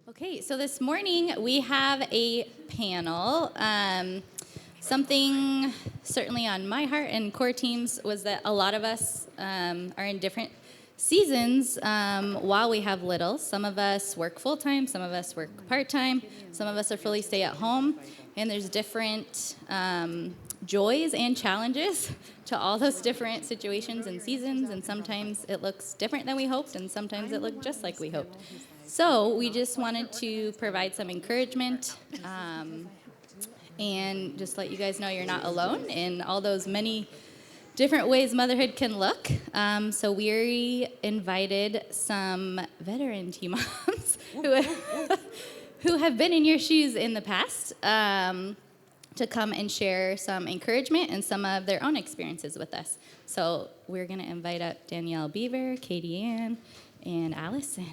Okay, so this morning we have a panel. Something certainly on my heart and core teams was that a lot of us are in different seasons while we have little. Some of us work full-time, some of us work part-time, some of us are fully stay-at-home, and there's different joys and challenges to all those different situations and seasons, and sometimes it looks different than we hoped, and sometimes it looked just like we hoped. So we just wanted to provide some encouragement and just let you guys know you're not alone in all those many different ways motherhood can look. So we invited some veteran TMoms who have been in your shoes in the past to come and share some encouragement and some of their own experiences with us. So we're going to invite up Danielle Beaver, Katie Ann, and Allison.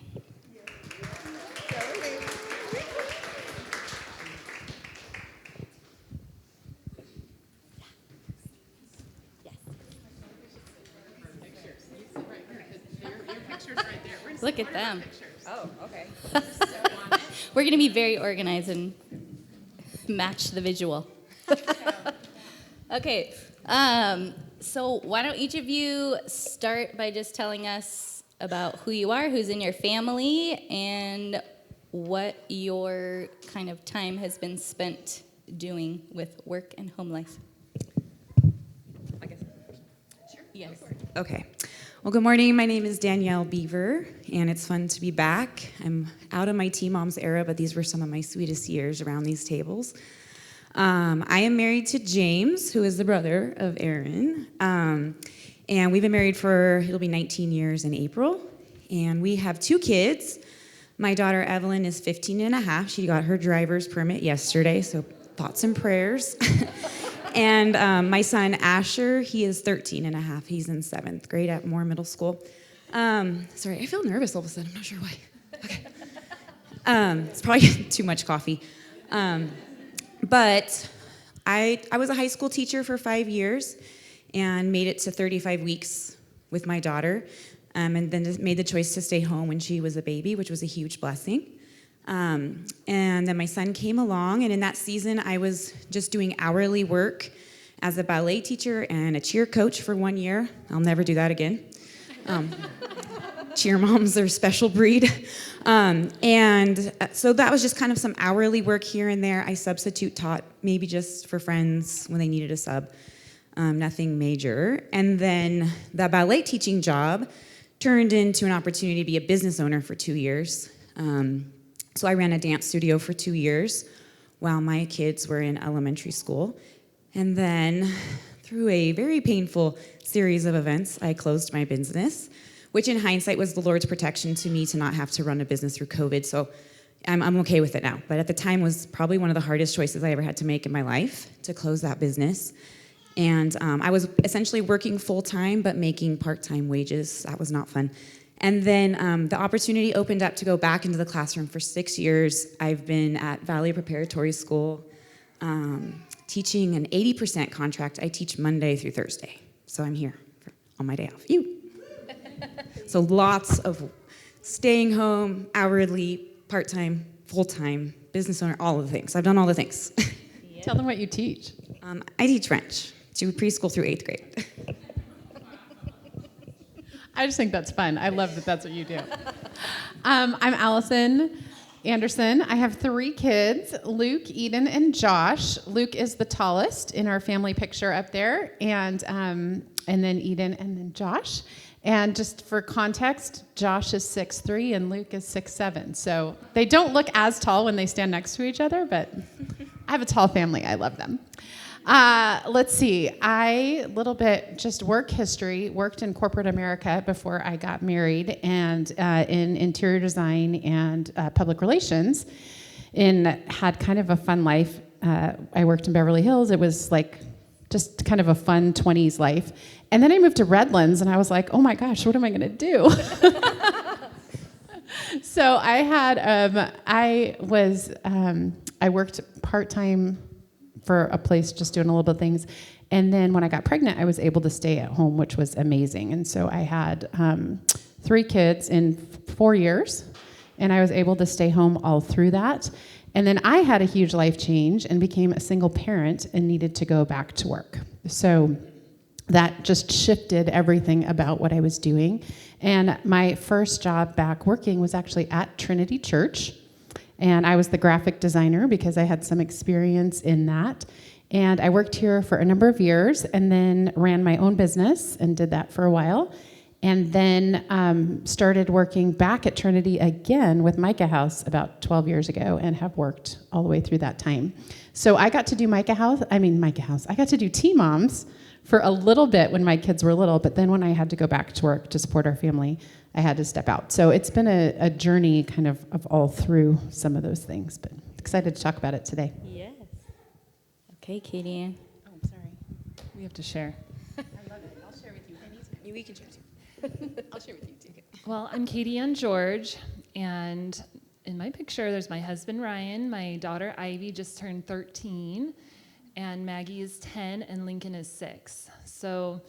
Look at them. Oh, okay. We're going to be very organized and match the visual. Okay. So why don't each of you start by just telling us about who you are, who's in your family, and what your kind of time has been spent doing with work and home life. I guess. Sure. Yes. Okay. Well, good morning. My name is Danielle Beaver, and it's fun to be back. I'm out of my TMoMs era, but these were some of my sweetest years around these tables. I am married to James, who is the brother of Aaron, and we've been married it'll be 19 years in April, and we have 2 kids. My daughter Evelyn is 15 and a half. She got her driver's permit yesterday, so thoughts and prayers. And my son Asher, he is 13 and a half. He's in 7th grade at Moore Middle School. Sorry, I feel nervous all of a sudden. I'm not sure why. Okay. It's probably too much coffee. But I was a high school teacher for 5 years and made it to 35 weeks with my daughter, and then made the choice to stay home when she was a baby, which was a huge blessing. And then my son came along, and in that season, I was just doing hourly work as a ballet teacher and a cheer coach for 1 year. I'll never do that again. Cheer moms are a special breed. And so that was just kind of some hourly work here and there. I substitute taught, maybe just for friends when they needed a sub. Nothing major. And then the ballet teaching job turned into an opportunity to be a business owner for 2 years. So I ran a dance studio for 2 years while my kids were in elementary school. And then through a very painful series of events, I closed my business, which in hindsight was the Lord's protection to me to not have to run a business through COVID. So I'm okay with it now. But at the time was probably one of the hardest choices I ever had to make in my life, to close that business. And I was essentially working full-time but making part-time wages. That was not fun. And then the opportunity opened up to go back into the classroom for 6 years. I've been at Valley Preparatory School teaching an 80% contract. I teach Monday through Thursday. So I'm here on my day off. So lots of staying home, hourly, part-time, full-time, business owner, all of the things. I've done all the things. Yeah. Tell them what you teach. I teach French to preschool through 8th grade. I just think that's fun. I love that that's what you do. I'm Allison Anderson. I have 3 kids, Luke, Eden, and Josh. Luke is the tallest in our family picture up there, and then Eden, and then Josh. And just for context, Josh is 6'3", and Luke is 6'7". So they don't look as tall when they stand next to each other, but I have a tall family. I love them. Let's see. Little bit just work history, worked in corporate America before I got married, and in interior design and public relations, and had kind of a fun life. I worked in Beverly Hills. It was like just kind of a fun 20s life. And then I moved to Redlands, and I was like, oh my gosh, what am I going to do? So I worked part-time for a place just doing a little bit of things. And then when I got pregnant, I was able to stay at home, which was amazing. And so I had 3 kids in 4 years. and I was able to stay home all through that. And then I had a huge life change and became a single parent and needed to go back to work. So that just shifted everything about what I was doing. And my first job back working was actually at Trinity Church. And I was the graphic designer because I had some experience in that. And I worked here for a number of years and then ran my own business and did that for a while. And then started working back at Trinity again with Micah House about 12 years ago and have worked all the way through that time. So I got to do I got to do TMoMs for a little bit when my kids were little, but then when I had to go back to work to support our family, I had to step out. So it's been a journey kind of all through some of those things, but excited to talk about it today. Yes. Okay, Katie Ann. Oh, I'm sorry. We have to share. I love it. I'll share with you anytime. We can share too. I'll share with you too. Well, I'm Katie Ann George, and in my picture, there's my husband, Ryan, my daughter, Ivy, just turned 13, and Maggie is 10, and Lincoln is 6. So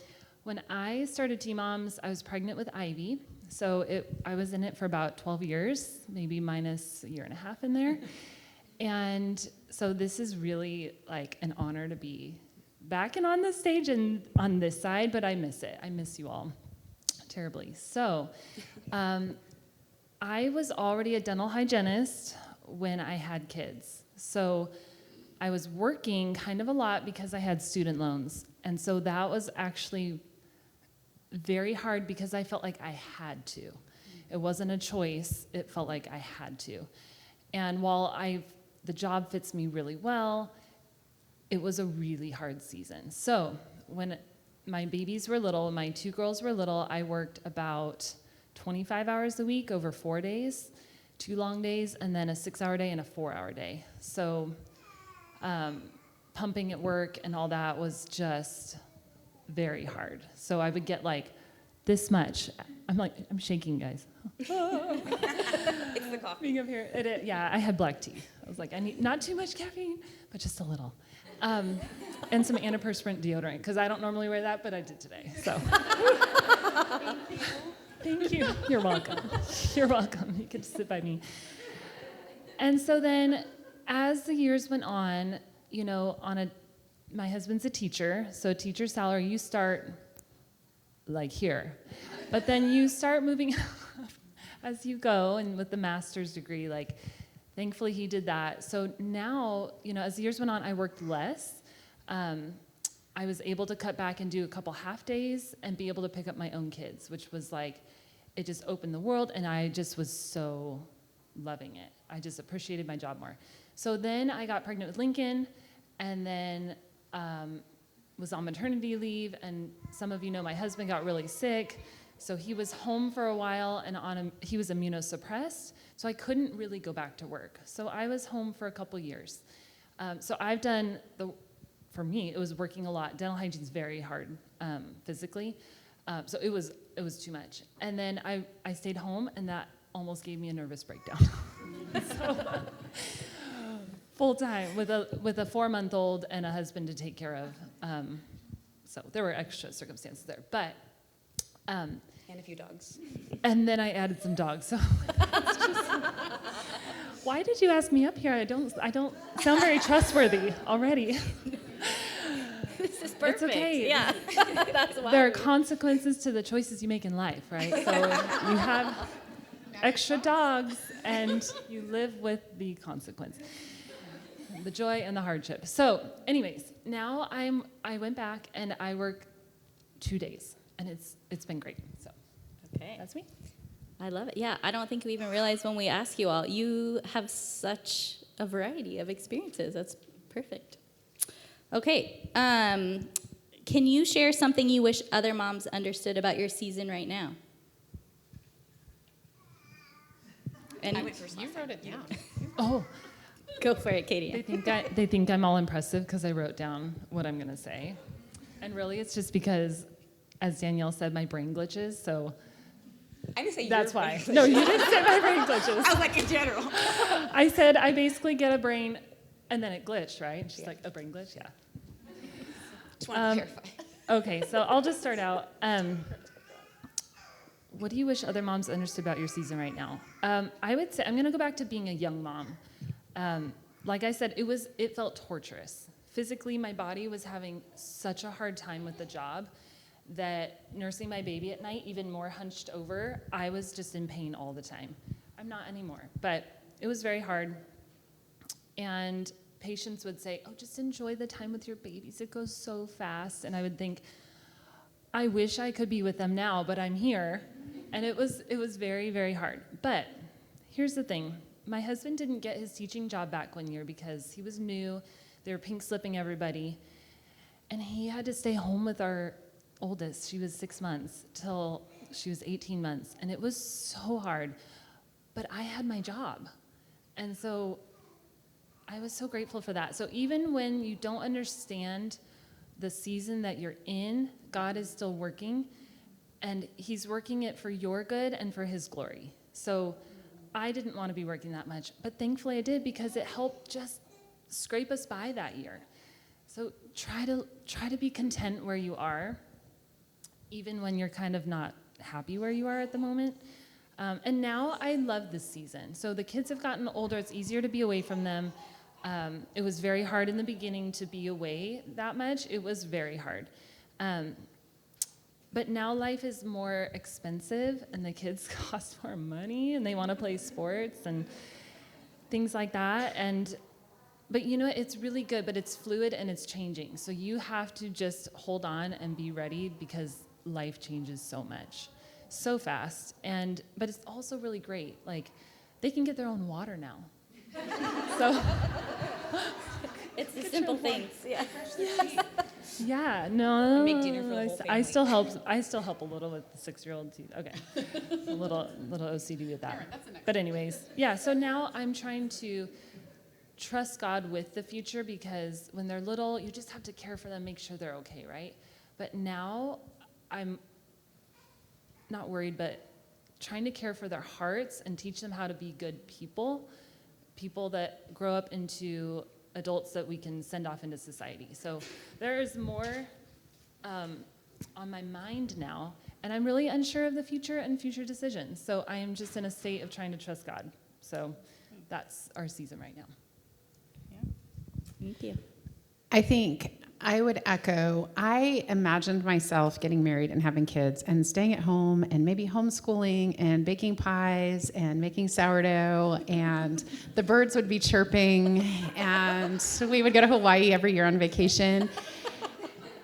when I started TMoMs, I was pregnant with Ivy, so I was in it for about 12 years, maybe minus a year and a half in there. And so this is really like an honor to be back and on the stage and on this side, but I miss it. I miss you all terribly. So I was already a dental hygienist when I had kids. So I was working kind of a lot because I had student loans. And so that was actually very hard because I felt like I had to. It wasn't a choice. It felt like I had to. And while the job fits me really well, it was a really hard season. So when my babies were little, my 2 girls were little, I worked about 25 hours a week over 4 days, 2 long days, and then a 6-hour day and a 4-hour day. So pumping at work and all that was just very hard. So I would get like this much. I'm shaking, guys. It's the coffee. Being up here, yeah, I had black tea. I was like, I need not too much caffeine, but just a little. And some antiperspirant deodorant, because I don't normally wear that, but I did today, so. Thank you. You're welcome. You're welcome. You can sit by me. And so then, as the years went on, my husband's a teacher, so teacher salary, you start like here. But then you start moving as you go, and with the master's degree, like, thankfully he did that. So now, as the years went on, I worked less. I was able to cut back and do a couple half days and be able to pick up my own kids, which was like, it just opened the world, and I just was so loving it. I just appreciated my job more. So then I got pregnant with Lincoln, and then was on maternity leave, and some of you know my husband got really sick, so he was home for a while, and he was immunosuppressed, so I couldn't really go back to work. So I was home for a couple years. So I've done for me, it was working a lot. Dental hygiene is very hard physically, so it was too much. And then I stayed home, and that almost gave me a nervous breakdown. So, full time with a 4-month-old and a husband to take care of. So there were extra circumstances there, but. And a few dogs. And then I added some dogs. So it's just, why did you ask me up here? I don't sound very trustworthy already. This is perfect. It's okay. Yeah. That's why. There are consequences to the choices you make in life, right? So you have extra dogs, and you live with the consequence, the joy and the hardship. So, anyways, now I went back and I work 2 days, and it's been great. So, Okay. that's me. I love it. Yeah, I don't think we even realized when we ask you all, you have such a variety of experiences. That's perfect. Okay. Can you share something you wish other moms understood about your season right now? I went first. You wrote it down. Oh, Go for it, Katie. they think I'm all impressive because I wrote down what I'm gonna say, and really it's just because, as Danielle said, my brain glitches. So I didn't say that's your why. brain. No, you didn't say my brain glitches. I was like, in general. I said I basically get a brain, and then it glitched, right? She's Yeah. like, a brain glitch, yeah. Just wanted to clarify. Okay, so I'll just start out. what do you wish other moms understood about your season right now? I would say I'm going to go back to being a young mom. Like I said, it felt torturous. Physically, my body was having such a hard time with the job that nursing my baby at night, even more hunched over, I was just in pain all the time. I'm not anymore, but it was very hard. And patients would say, oh, just enjoy the time with your babies. It goes so fast. And I would think, I wish I could be with them now, but I'm here. And it was very, very hard. But here's the thing. My husband didn't get his teaching job back one year because he was new. They were pink slipping everybody. And he had to stay home with our oldest. She was 6 months till she was 18 months. And it was so hard. But I had my job. And so I was so grateful for that. So even when you don't understand the season that you're in, God is still working. And he's working it for your good and for his glory. So I didn't want to be working that much. But thankfully I did because it helped just scrape us by that year. So try to be content where you are, even when you're kind of not happy where you are at the moment. And now I love this season. So the kids have gotten older. It's easier to be away from them. It was very hard in the beginning to be away that much. It was very hard. But now life is more expensive, and the kids cost more money, and they want to play sports and things like that. But you know what? It's really good, but it's fluid and it's changing. So you have to just hold on and be ready because life changes so much, so fast. But it's also really great. Like, they can get their own water now. So It's the simple things. Yeah. yeah, no. Make dinner for the whole I family. I still help a little with the 6-year-old. Okay, a little OCD with that. But anyways, yeah. So now I'm trying to trust God with the future because when they're little, you just have to care for them, make sure they're okay, right? But now I'm not worried, but trying to care for their hearts and teach them how to be good people that grow up into adults that we can send off into society. So there is more on my mind now, and I'm really unsure of the future and future decisions. So I am just in a state of trying to trust God. So that's our season right now. Thank you. I think I would echo, I imagined myself getting married and having kids and staying at home and maybe homeschooling and baking pies and making sourdough, and the birds would be chirping, and we would go to Hawaii every year on vacation.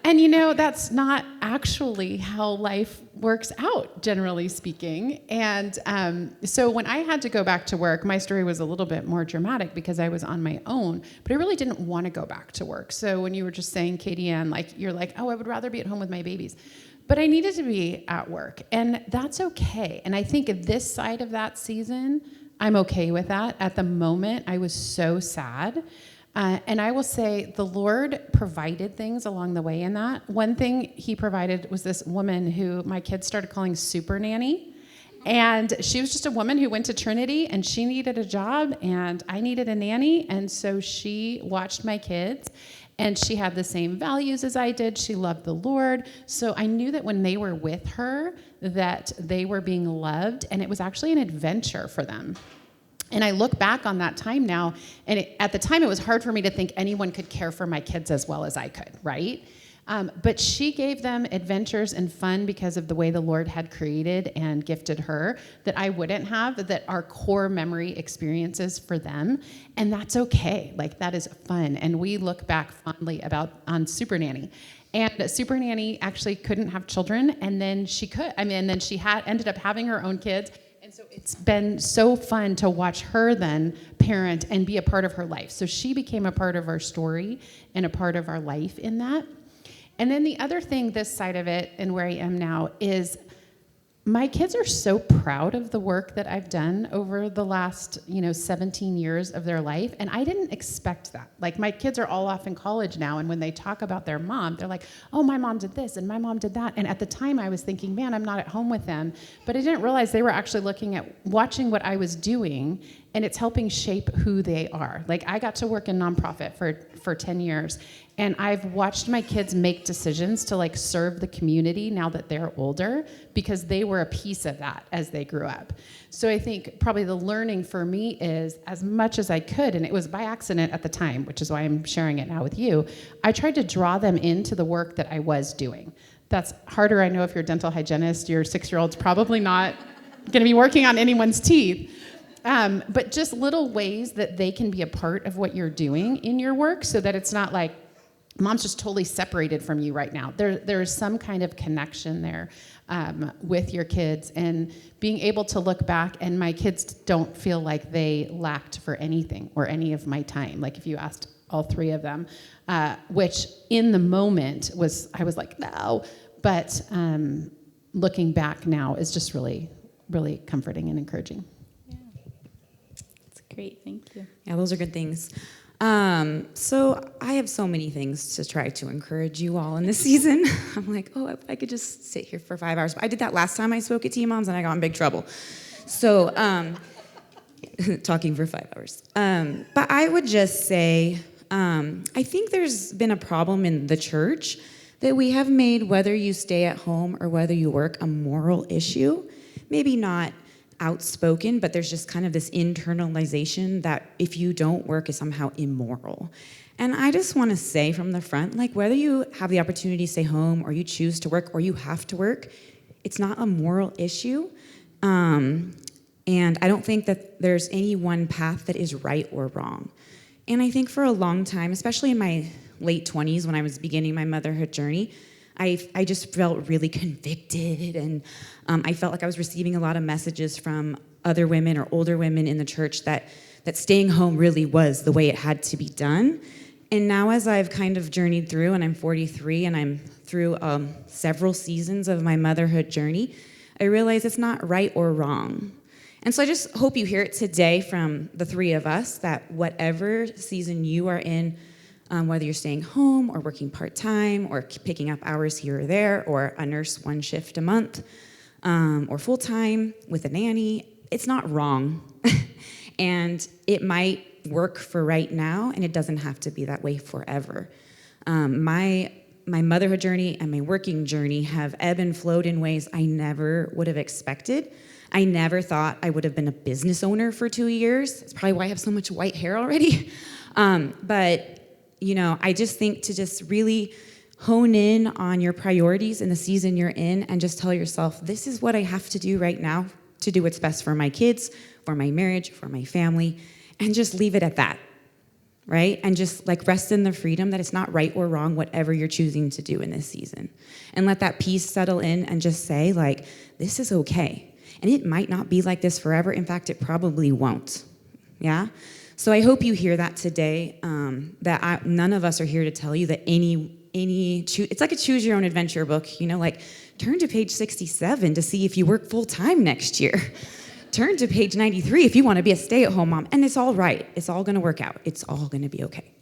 And you know, that's not actually how life works out, generally speaking. And so when I had to go back to work, my story was a little bit more dramatic because I was on my own, but I really didn't want to go back to work. So when you were just saying, Katie Ann, like, you're like, oh, I would rather be at home with my babies. But I needed to be at work, and that's okay. And I think at this side of that season, I'm okay with that. At the moment, I was so sad. And I will say the Lord provided things along the way in that. One thing he provided was this woman who my kids started calling Super Nanny. And she was just a woman who went to Trinity, and she needed a job, and I needed a nanny. And so she watched my kids, and she had the same values as I did. She loved the Lord. So I knew that when they were with her, that they were being loved, and it was actually an adventure for them. And I look back on that time now, and at the time it was hard for me to think anyone could care for my kids as well as I could, right? But she gave them adventures and fun because of the way the Lord had created and gifted her that I wouldn't have, that are core memory experiences for them. And that's okay. Like, that is fun. And we look back fondly on Super Nanny. And Super Nanny actually couldn't have children, and then she could. And then she ended up having her own kids. And so it's been so fun to watch her then parent and be a part of her life. So she became a part of our story and a part of our life in that. And then the other thing, this side of it and where I am now, is my kids are so proud of the work that I've done over the last, 17 years of their life. And I didn't expect that. Like, my kids are all off in college now. And when they talk about their mom, they're like, oh, my mom did this and my mom did that. And at the time I was thinking, man, I'm not at home with them. But I didn't realize they were actually watching what I was doing and it's helping shape who they are. Like, I got to work in nonprofit for 10 years, and I've watched my kids make decisions to like serve the community now that they're older, because they were a piece of that as they grew up. So I think probably the learning for me is, as much as I could, and it was by accident at the time, which is why I'm sharing it now with you, I tried to draw them into the work that I was doing. That's harder. I know if you're a dental hygienist, your 6-year-old's probably not going to be working on anyone's teeth. But just little ways that they can be a part of what you're doing in your work, so that it's not like mom's just totally separated from you right now. There's some kind of connection there with your kids, and being able to look back, and my kids don't feel like they lacked for anything or any of my time. Like, if you asked all 3 of them, which in the moment I was like, no, but looking back now is just really, really comforting and encouraging. That's great. Thank you. Yeah, those are good things. So I have so many things to try to encourage you all in this season. I'm like, oh, if I could just sit here for 5 hours. But I did that last time I spoke at TMoMs, and I got in big trouble. So talking for 5 hours. But I would just say, I think there's been a problem in the church that we have made whether you stay at home or whether you work a moral issue. Maybe not outspoken, but there's just kind of this internalization that if you don't work is somehow immoral. And I just want to say from the front, like, whether you have the opportunity to stay home or you choose to work or you have to work, it's not a moral issue. And I don't think that there's any one path that is right or wrong. And I think for a long time, especially in my late 20s when I was beginning my motherhood journey, I just felt really convicted, and I felt like I was receiving a lot of messages from other women or older women in the church that staying home really was the way it had to be done. And now, as I've kind of journeyed through, and I'm 43, and I'm through several seasons of my motherhood journey, I realize it's not right or wrong. And so I just hope you hear it today from the 3 of us, that whatever season you are in, whether you're staying home or working part-time or picking up hours here or there, or a nurse 1 shift a month, or full-time with a nanny, it's not wrong. And it might work for right now, and it doesn't have to be that way forever. My motherhood journey and my working journey have ebbed and flowed in ways I never would have expected. I never thought I would have been a business owner for 2 years. It's probably why I have so much white hair already. But I just think to just really hone in on your priorities in the season you're in, and just tell yourself, this is what I have to do right now to do what's best for my kids, for my marriage, for my family, and just leave it at that, right? And just like rest in the freedom that it's not right or wrong, whatever you're choosing to do in this season. And let that peace settle in, and just say, like, this is okay. And it might not be like this forever. In fact, it probably won't. Yeah? So I hope you hear that today, that none of us are here to tell you that it's like a choose your own adventure book, like turn to page 67 to see if you work full time next year. Turn to page 93 if you want to be a stay-at-home mom, and it's all right. It's all going to work out. It's all going to be okay.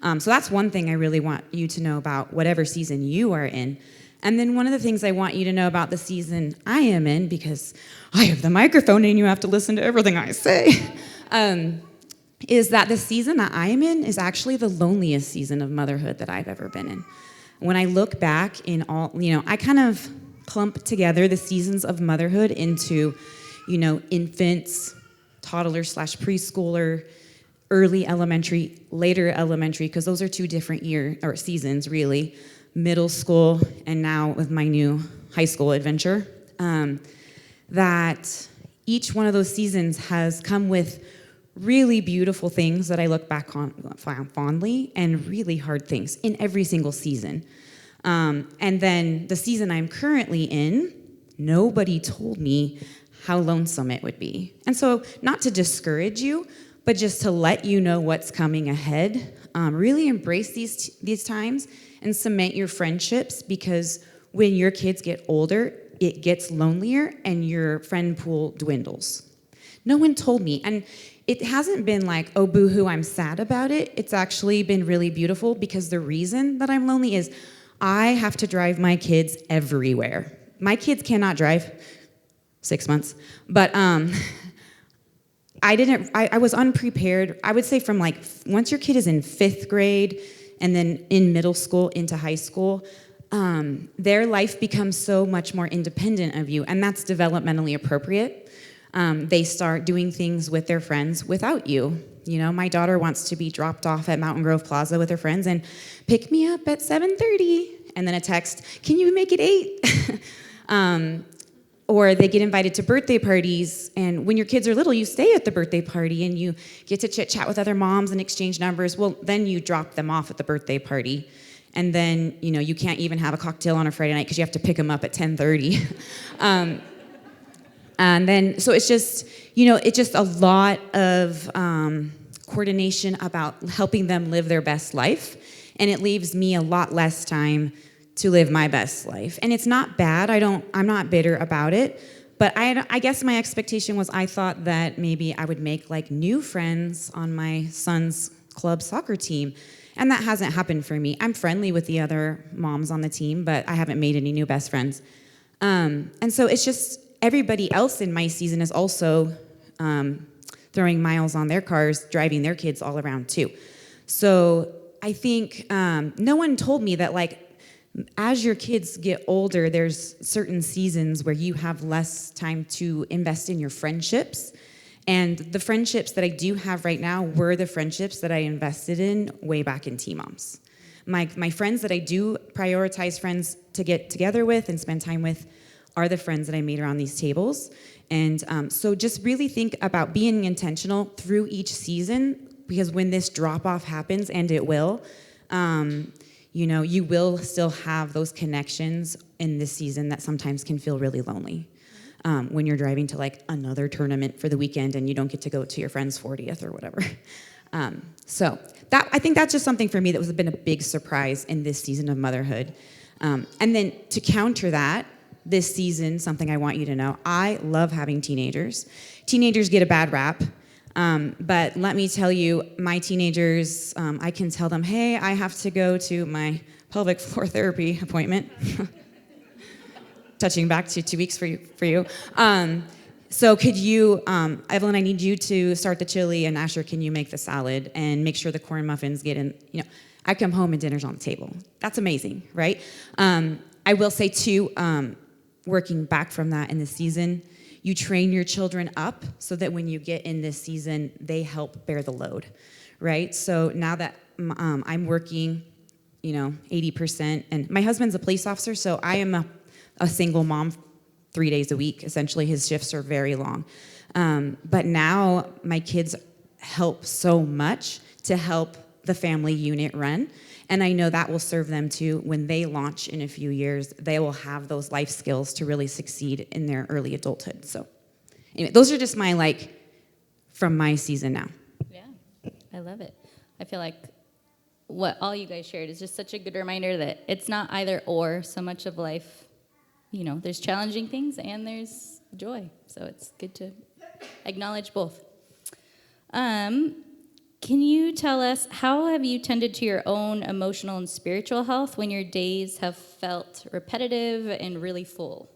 So that's one thing I really want you to know about whatever season you are in. And then one of the things I want you to know about the season I am in, because I have the microphone and you have to listen to everything I say, is that the season that I am in is actually the loneliest season of motherhood that I've ever been in. When I look back in all, I kind of clump together the seasons of motherhood into, infants, toddler / preschooler, early elementary, later elementary, because those are 2 different seasons, really, middle school, and now with my new high school adventure, that each one of those seasons has come with really beautiful things that I look back on fondly, and really hard things in every single season. And then the season I'm currently in, nobody told me how lonesome it would be. And so, not to discourage you, but just to let you know what's coming ahead. Really embrace these times and cement your friendships, because when your kids get older, it gets lonelier and your friend pool dwindles. No one told me. And it hasn't been like, oh, boo-hoo, I'm sad about it. It's actually been really beautiful, because the reason that I'm lonely is I have to drive my kids everywhere. My kids cannot drive, 6 months, but I was unprepared. I would say from like, once your kid is in 5th grade and then in middle school into high school, their life becomes so much more independent of you, and that's developmentally appropriate. They start doing things with their friends without you. You know, my daughter wants to be dropped off at Mountain Grove Plaza with her friends and pick me up at 7:30, and then a text, can you make it 8? Or they get invited to birthday parties, and when your kids are little, you stay at the birthday party and you get to chit-chat with other moms and exchange numbers. Well, then you drop them off at the birthday party, and then, you know, you can't even have a cocktail on a Friday night because you have to pick them up at 10:30. And then, so it's just, you know, it's just a lot of coordination about helping them live their best life, and it leaves me a lot less time to live my best life. And it's not bad. I'm not bitter about it. But I guess my expectation was, I thought that maybe I would make like new friends on my son's club soccer team. And that hasn't happened for me. I'm friendly with the other moms on the team, but I haven't made any new best friends. And so it's just, everybody else in my season is also throwing miles on their cars, driving their kids all around too. So I think no one told me that, like, as your kids get older, there's certain seasons where you have less time to invest in your friendships. And the friendships that I do have right now were the friendships that I invested in way back in TMoMs. My friends that I do prioritize friends to get together with and spend time with are the friends that I made around these tables. And so just really think about being intentional through each season, because when this drop-off happens, and it will, you know, you will still have those connections in this season that sometimes can feel really lonely. When you're driving to like another tournament for the weekend and you don't get to go to your friend's 40th or whatever. So I think that's just something for me that has been a big surprise in this season of motherhood. And then to counter that, this season, something I want you to know, I love having teenagers. Teenagers get a bad rap. But let me tell you, my teenagers, I can tell them, hey, I have to go to my pelvic floor therapy appointment. Touching back to 2 weeks for you. So could you, Evelyn, I need you to start the chili, and Asher, can you make the salad and make sure the corn muffins get in, you know, I come home and dinner's on the table. That's amazing, right? I will say too, working back from that in the season, you train your children up so that when you get in this season, they help bear the load, right? So now that I'm working, you know, 80%, and my husband's a police officer, so I am a single mom 3 days a week. Essentially, his shifts are very long. But now my kids help so much to help the family unit run. And I know that will serve them too. When they launch in a few years, they will have those life skills to really succeed in their early adulthood. So anyway, those are just my, like, from my season now. Yeah, I love it. I feel like what all you guys shared is just such a good reminder that it's not either or so much of life. You know, there's challenging things and there's joy. So it's good to acknowledge both. Can you tell us, how have you tended to your own emotional and spiritual health when your days have felt repetitive and really full?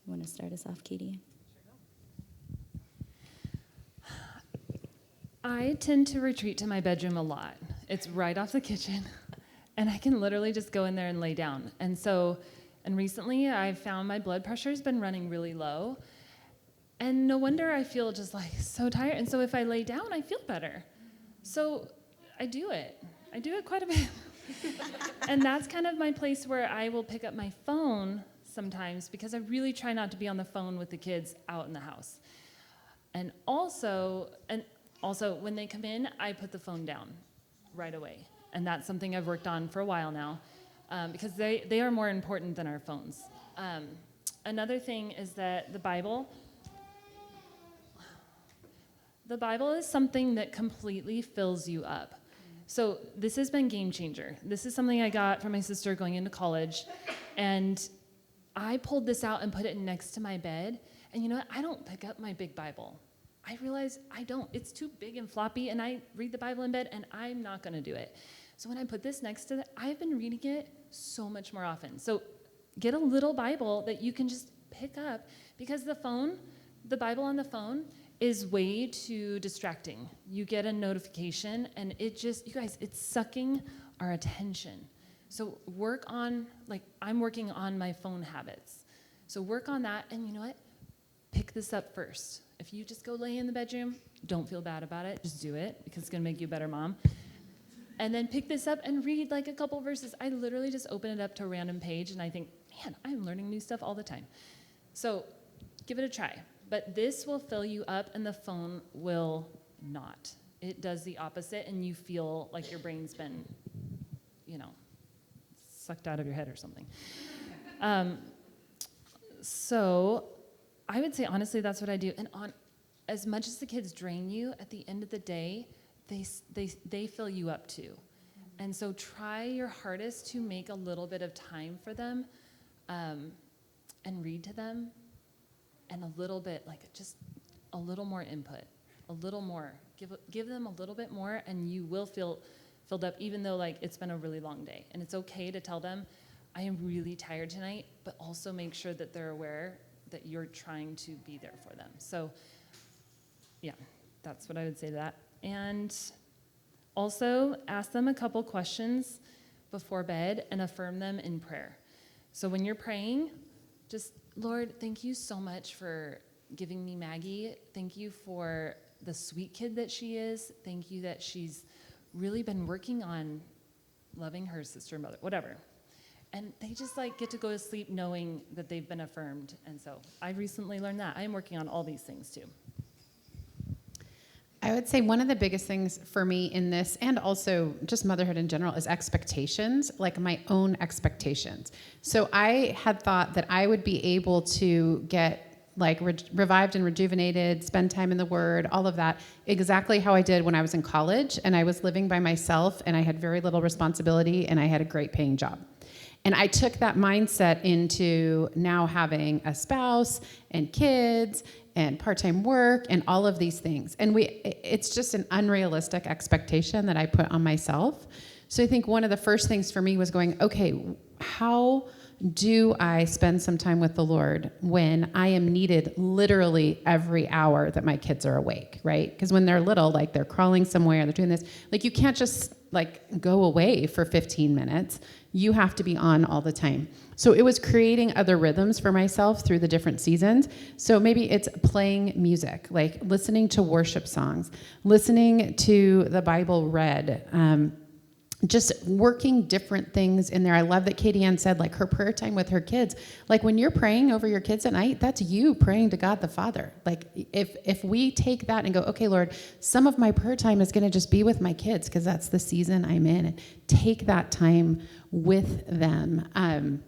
You want to start us off, Katie? I tend to retreat to my bedroom a lot. It's right off the kitchen, and I can literally just go in there and lay down. And recently I've found my blood pressure has been running really low. And no wonder I feel just like so tired. And so if I lay down, I feel better. So I do it. I do it quite a bit. And that's kind of my place where I will pick up my phone sometimes, because I really try not to be on the phone with the kids out in the house. And also when they come in, I put the phone down right away. And that's something I've worked on for a while now, because they are more important than our phones. Another thing is that the Bible is something that completely fills you up. So this has been game changer. This is something I got from my sister going into college, and I pulled this out and put it next to my bed. And you know what? I don't pick up my big Bible. I realize I don't. It's too big and floppy, and I read the Bible in bed, and I'm not going to do it. So when I put this next to it, I've been reading it so much more often. So get a little Bible that you can just pick up, because the Bible on the phone is way too distracting. You get a notification and it just, you guys, it's sucking our attention. So work on, like, I'm working on my phone habits. So work on that, and you know what? Pick this up first. If you just go lay in the bedroom, don't feel bad about it. Just do it, because it's going to make you a better mom. And then pick this up and read like a couple verses. I literally just open it up to a random page, and I think, man, I'm learning new stuff all the time. So give it a try. But this will fill you up, and the phone will not. It does the opposite, and you feel like your brain's been, sucked out of your head or something. So I would say, honestly, that's what I do. And as much as the kids drain you, at the end of the day, they fill you up too. And so try your hardest to make a little bit of time for them, and read to them, and a little bit, like just a little more input, a little more. Give them a little bit more, and you will feel filled up, even though like it's been a really long day. And it's okay to tell them, I am really tired tonight, but also make sure that they're aware that you're trying to be there for them. So yeah, that's what I would say to that. And also ask them a couple questions before bed and affirm them in prayer. So when you're praying, just, Lord, thank you so much for giving me Maggie. Thank you for the sweet kid that she is. Thank you that she's really been working on loving her sister and mother, whatever. And they just like get to go to sleep knowing that they've been affirmed. And so I recently learned that. I am working on all these things too. I would say one of the biggest things for me in this, and also just motherhood in general, is expectations, like my own expectations. So I had thought that I would be able to get like revived and rejuvenated, spend time in the Word, all of that, exactly how I did when I was in college, and I was living by myself, and I had very little responsibility, and I had a great paying job. And I took that mindset into now having a spouse and kids and part-time work and all of these things. And it's just an unrealistic expectation that I put on myself. So I think one of the first things for me was going, okay, how do I spend some time with the Lord when I am needed literally every hour that my kids are awake, right? Because when they're little, like they're crawling somewhere, they're doing this, like you can't just like go away for 15 minutes. You have to be on all the time. So it was creating other rhythms for myself through the different seasons. So maybe it's playing music, like listening to worship songs, listening to the Bible read, just working different things in there. I love that Katie Ann said, like, her prayer time with her kids. Like, when you're praying over your kids at night, that's you praying to God the Father. Like, if we take that and go, okay, Lord, some of my prayer time is going to just be with my kids because that's the season I'm in, and take that time with them.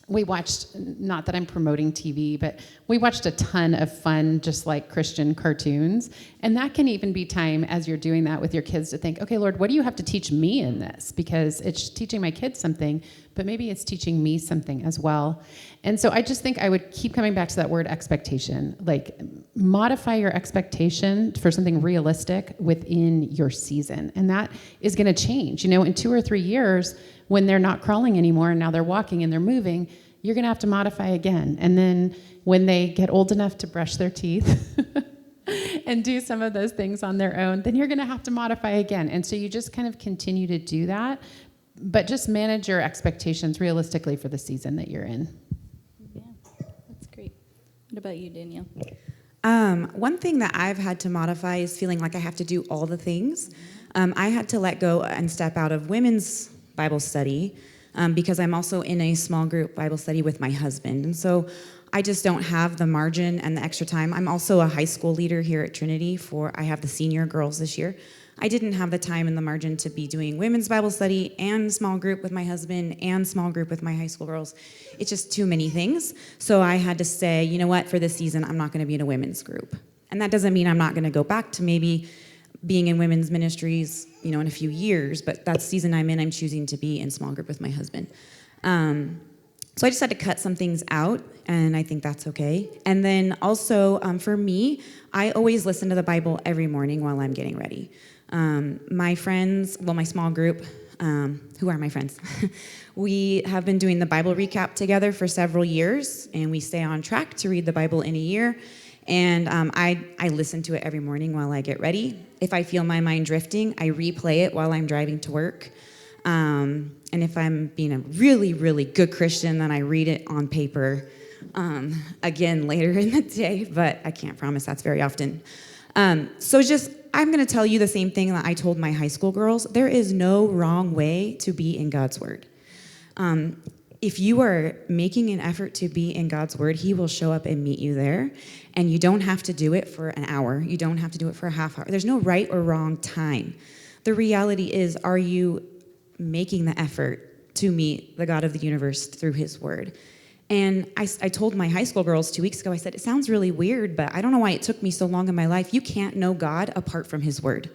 We watched, not that I'm promoting TV, but we watched a ton of fun, just like Christian cartoons. And that can even be time as you're doing that with your kids to think, okay, Lord, what do you have to teach me in this? Because it's teaching my kids something, but maybe it's teaching me something as well. And so I just think I would keep coming back to that word expectation. Like, modify your expectation for something realistic within your season. And that is going to change. In 2 or 3 years, when they're not crawling anymore and now they're walking and they're moving, you're going to have to modify again. And then when they get old enough to brush their teeth and do some of those things on their own, then you're going to have to modify again. And so you just kind of continue to do that, but just manage your expectations realistically for the season that you're in. Yeah, that's great. What about you, Danielle? One thing that I've had to modify is feeling like I have to do all the things. I had to let go and step out of women's Bible study because I'm also in a small group Bible study with my husband. And so I just don't have the margin and the extra time. I'm also a high school leader here at Trinity I have the senior girls this year. I didn't have the time and the margin to be doing women's Bible study and small group with my husband and small group with my high school girls. It's just too many things. So I had to say, you know what, for this season, I'm not going to be in a women's group. And that doesn't mean I'm not going to go back to maybe being in women's ministries, in a few years, but that season I'm in, I'm choosing to be in small group with my husband. So I just had to cut some things out, and I think that's okay. And then also, for me, I always listen to the Bible every morning while I'm getting ready. My friends, my small group, who are my friends? We have been doing the Bible recap together for several years, and we stay on track to read the Bible in a year. And I listen to it every morning while I get ready. If I feel my mind drifting, I replay it while I'm driving to work. And if I'm being a really, really good Christian, then I read it on paper again later in the day, but I can't promise that's very often. I'm going to tell you the same thing that I told my high school girls. There is no wrong way to be in God's Word. If you are making an effort to be in God's Word, He will show up and meet you there. And you don't have to do it for an hour. You don't have to do it for a half hour. There's no right or wrong time. The reality is, are you making the effort to meet the God of the universe through His Word? And I told my high school girls 2 weeks ago, I said, it sounds really weird, but I don't know why it took me so long in my life. You can't know God apart from His Word.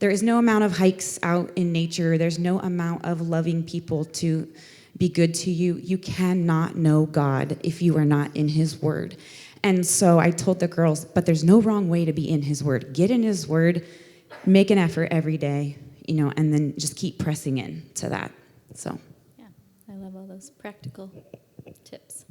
There is no amount of hikes out in nature. There's no amount of loving people to be good to you. You cannot know God if you are not in His Word. And so I told the girls, but there's no wrong way to be in His Word. Get in His Word, make an effort every day, and then just keep pressing in to that. So, Yeah, I love all those practical tips.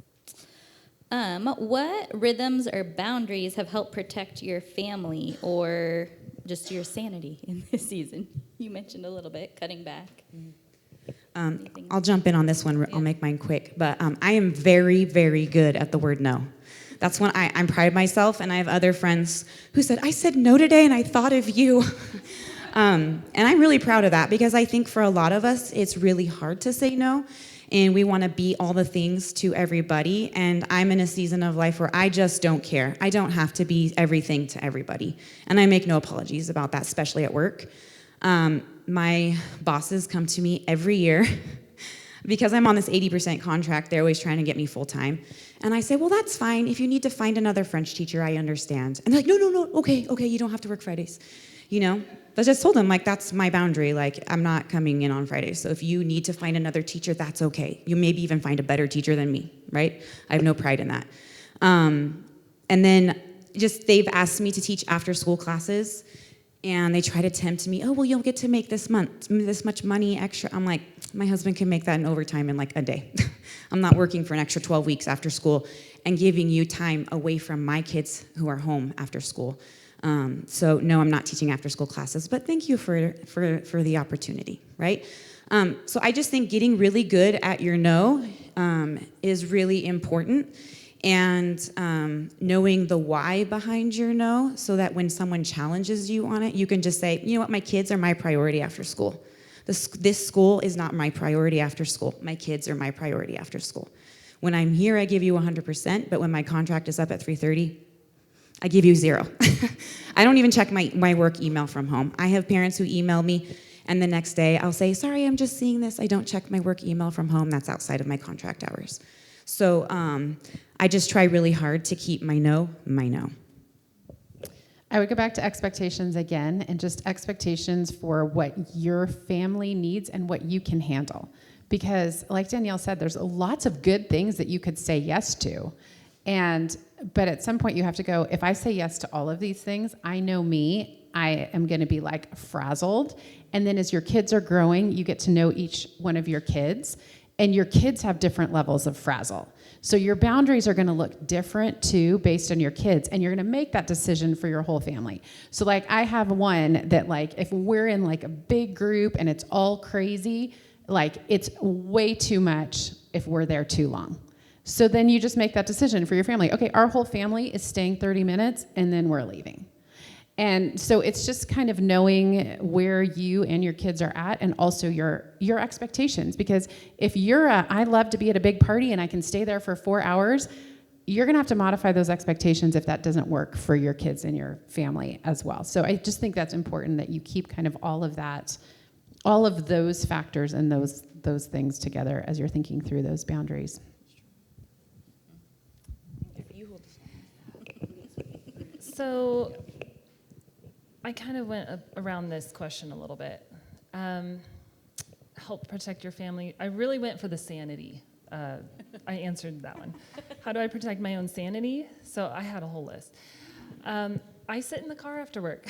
What rhythms or boundaries have helped protect your family or just your sanity in this season? You mentioned a little bit, cutting back. I'll jump in on this one. I'll make mine quick. But I am very, very good at the word no. That's when I pride myself, and I have other friends who said, I said no today, and I thought of you. And I'm really proud of that, because I think for a lot of us, it's really hard to say no, and we want to be all the things to everybody. And I'm in a season of life where I just don't care. I don't have to be everything to everybody. And I make no apologies about that, especially at work. My bosses come to me every year because I'm on this 80% contract. They're always trying to get me full time. And I say, well, that's fine. If you need to find another French teacher, I understand. And they're like, no, okay, you don't have to work Fridays. But I just told them, that's my boundary. I'm not coming in on Fridays. So if you need to find another teacher, that's okay. You maybe even find a better teacher than me, right? I have no pride in that. And then they've asked me to teach after school classes. And they try to tempt me, well, you'll get to make this much money extra. I'm like, my husband can make that in overtime in a day. I'm not working for an extra 12 weeks after school and giving you time away from my kids who are home after school. So no, I'm not teaching after school classes, but thank you for the opportunity, right? So I just think getting really good at your no is really important. And knowing the why behind your no, so that when someone challenges you on it, you can just say, you know what, my kids are my priority after school. This school is not my priority after school. My kids are my priority after school. When I'm here, I give you 100%, but when my contract is up at 3:30, I give you 0. I don't even check my work email from home. I have parents who email me, and the next day I'll say, sorry, I'm just seeing this. I don't check my work email from home. That's outside of my contract hours. So I just try really hard to keep my no, my no. I would go back to expectations again, and just expectations for what your family needs and what you can handle. Because like Danielle said, there's lots of good things that you could say yes to. But at some point you have to go, if I say yes to all of these things, I know me, I am going to be frazzled. And then as your kids are growing, you get to know each one of your kids, and your kids have different levels of frazzle. So your boundaries are going to look different too based on your kids, and you're going to make that decision for your whole family. So I have one that if we're in a big group and it's all crazy, it's way too much if we're there too long. So then you just make that decision for your family. Okay, our whole family is staying 30 minutes and then we're leaving. And so it's just kind of knowing where you and your kids are at, and also your expectations. Because if I love to be at a big party and I can stay there for 4 hours, you're going to have to modify those expectations if that doesn't work for your kids and your family as well. So I just think that's important, that you keep kind of all of those factors and those things together as you're thinking through those boundaries. So I kind of went around this question a little bit. Help protect your family. I really went for the sanity. I answered that one. How do I protect my own sanity? So I had a whole list. I sit in the car after work.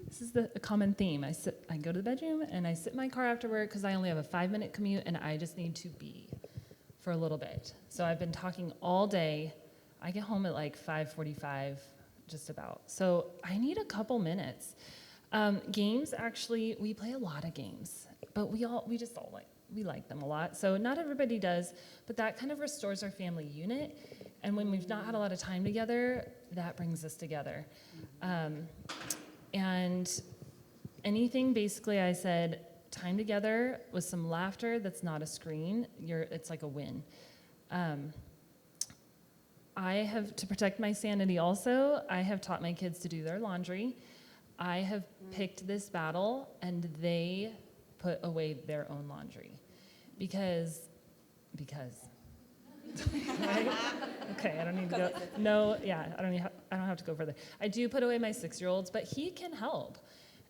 This is a common theme. I go to the bedroom and I sit in my car after work because I only have a 5-minute commute and I just need to be for a little bit. So I've been talking all day I get home at like 5:45, just about. So I need a couple minutes. Games, actually, we play a lot of games, but we like them a lot. So not everybody does, but that kind of restores our family unit. And when we've not had a lot of time together, that brings us together. And anything, basically, I said, time together with some laughter that's not a screen, it's like a win. I have, to protect my sanity also, I have taught my kids to do their laundry. I have picked this battle, and they put away their own laundry. Because. Right? Okay, I don't need to go. No, yeah, I don't have to go further. I do put away my 6-year-olds, but he can help.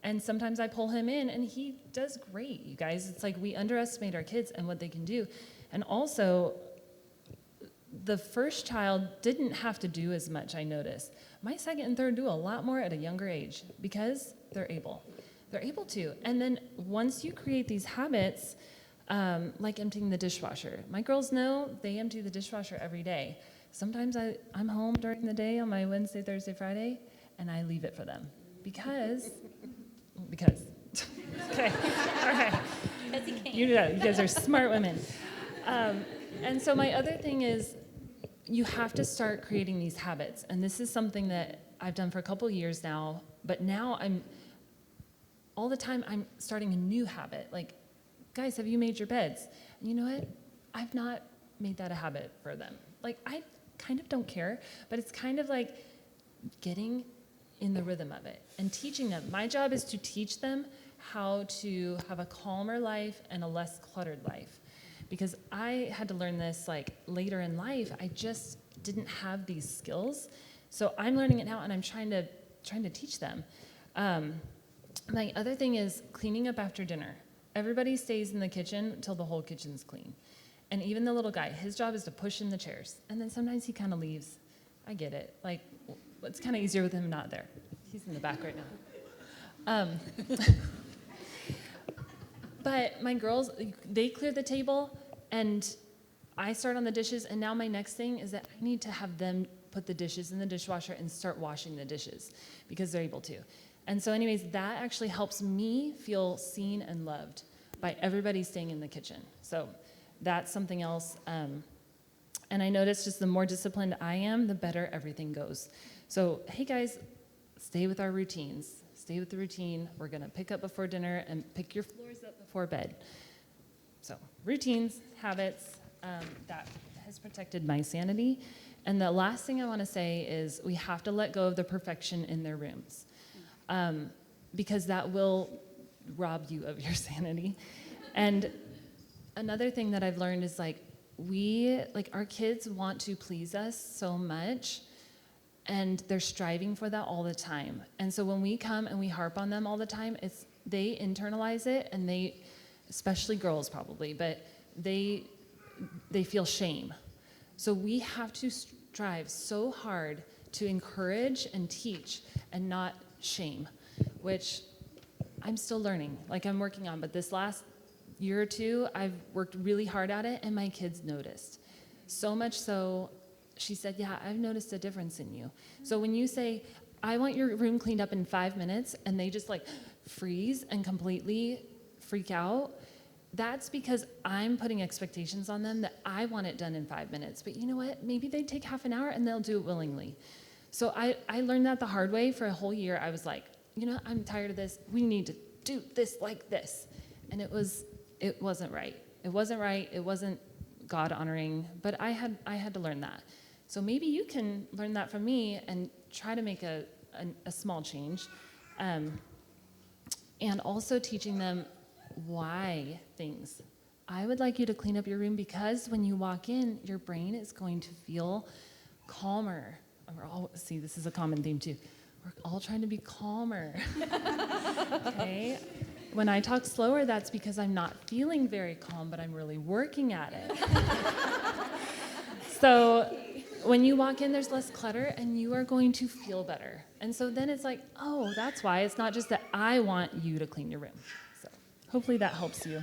And sometimes I pull him in, and he does great, you guys. It's like we underestimate our kids and what they can do. And also, the first child didn't have to do as much, I noticed. My second and third do a lot more at a younger age because they're able. They're able to. And then once you create these habits, like emptying the dishwasher. My girls know they empty the dishwasher every day. Sometimes I'm home during the day on my Wednesday, Thursday, Friday, and I leave it for them. Because. Okay, all right. You guys are smart women. And so my other thing is, you have to start creating these habits. And this is something that I've done for a couple years now, but now all the time I'm starting a new habit. Like, guys, have you made your beds? And you know what? I've not made that a habit for them. Like, I kind of don't care, but it's kind of like getting in the rhythm of it and teaching them. My job is to teach them how to have a calmer life and a less cluttered life. Because I had to learn this like later in life. I just didn't have these skills. So I'm learning it now, and I'm trying to teach them. My other thing is cleaning up after dinner. Everybody stays in the kitchen until the whole kitchen's clean. And even the little guy, his job is to push in the chairs. And then sometimes he kind of leaves. I get it. Like, it's kind of easier with him not there. He's in the back right now. But my girls, they clear the table, and I start on the dishes, and now my next thing is that I need to have them put the dishes in the dishwasher and start washing the dishes because they're able to. And so anyways, that actually helps me feel seen and loved by everybody staying in the kitchen. So that's something else. And I noticed just the more disciplined I am, the better everything goes. So, hey guys, stay with our routines. Stay with the routine. We're going to pick up before dinner and pick your floors up before bed. So routines, habits, that has protected my sanity. And the last thing I want to say is we have to let go of the perfection in their rooms. Because that will rob you of your sanity. And another thing that I've learned is our kids want to please us so much, and they're striving for that all the time. And so when we come and we harp on them all the time, they internalize it, and they, especially girls probably, but they feel shame. So we have to strive so hard to encourage and teach and not shame, which I'm still learning, I'm working on. But this last year or two, I've worked really hard at it, and my kids noticed. So much so, she said, yeah, I've noticed a difference in you. So when you say, I want your room cleaned up in 5 minutes, and they just freeze and completely freak out, that's because I'm putting expectations on them that I want it done in 5 minutes. But you know what? Maybe they take half an hour, and they'll do it willingly. So I learned that the hard way. For a whole year, I was like, I'm tired of this. We need to do this like this. And it wasn't right. It wasn't right. It wasn't God-honoring. But I had to learn that. So maybe you can learn that from me and try to make a small change. And also teaching them why things. I would like you to clean up your room because when you walk in, your brain is going to feel calmer. See, this is a common theme too. We're all trying to be calmer. Okay? When I talk slower, that's because I'm not feeling very calm, but I'm really working at it. So when you walk in, there's less clutter, and you are going to feel better. And so then it's like, oh, that's why. It's not just that I want you to clean your room. So hopefully that helps you.